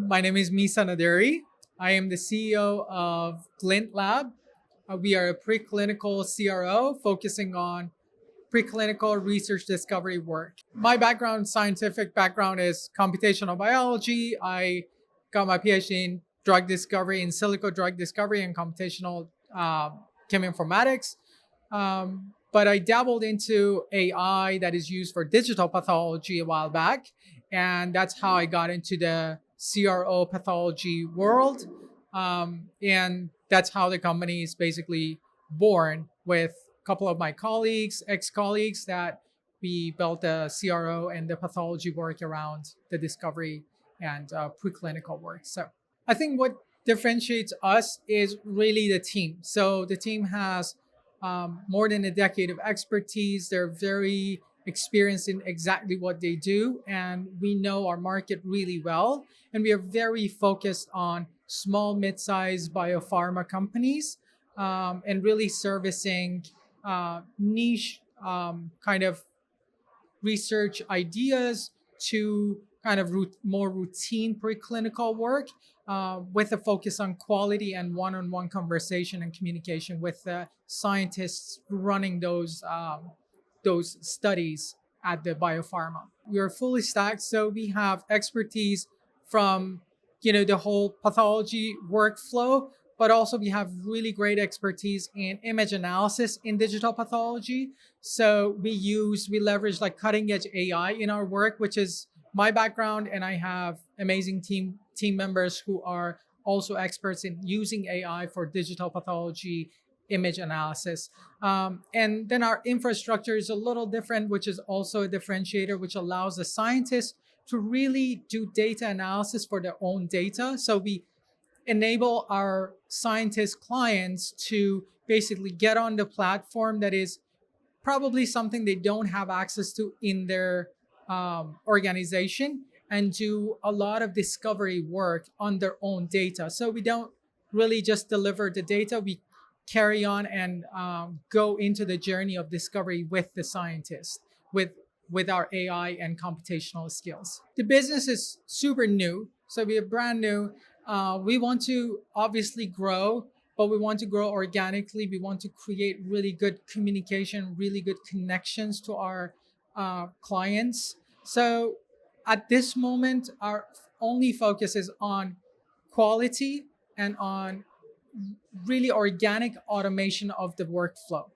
My name is Misagh Naderi. I am the CEO of Glint Lab. We are a preclinical CRO focusing on preclinical research discovery work. My background, scientific background, is computational biology. I got my PhD in drug discovery, in silico drug discovery, and computational cheminformatics. But I dabbled into AI that is used for digital pathology a while back. And that's how I got into the CRO pathology world. And that's how the company is basically born, with a couple of my colleagues, ex-colleagues, that we built the CRO and the pathology work around the discovery and preclinical work. So I think what differentiates us is really the team. So the team has more than a decade of expertise. They're very experienced in exactly what they do, and we know our market really well. And we are very focused on small, mid-sized biopharma companies and really servicing niche kind of research ideas to kind of more routine preclinical work with a focus on quality and one-on-one conversation and communication with the scientists running those studies at the biopharma. We are fully stacked, so we have expertise from the whole pathology workflow, but also we have really great expertise in image analysis in digital pathology. So we leverage like cutting edge AI in our work, which is my background, and I have amazing team members who are also experts in using AI for digital pathology image analysis. And then our infrastructure is a little different, which is also a differentiator, which allows the scientists to really do data analysis for their own data. So we enable our scientist clients to basically get on the platform that is probably something they don't have access to in their organization, and do a lot of discovery work on their own data. So we don't really just deliver the data, we carry on and go into the journey of discovery with the scientist, with our AI and computational skills. The business is super new, so we are brand new. We want to obviously grow, but we want to grow organically. We want to create really good communication, really good connections to our clients. So at this moment, our only focus is on quality and on really organic automation of the workflow.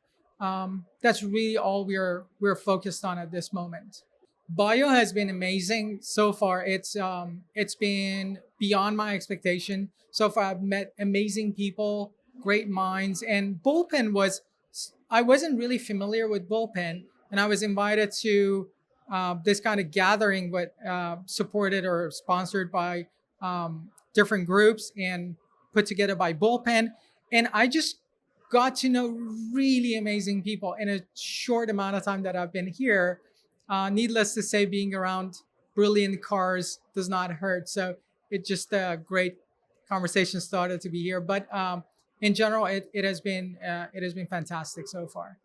That's really all we're focused on at this moment. Bio has been amazing so far. It's been beyond my expectation. So far, I've met amazing people, great minds, and I wasn't really familiar with Bullpen, and I was invited to this kind of gathering, supported or sponsored by different groups and put together by Bullpen. And I just got to know really amazing people in a short amount of time that I've been here. Needless to say, being around brilliant cars does not hurt. So it just a great conversation started to be here. But in general, it has been fantastic so far.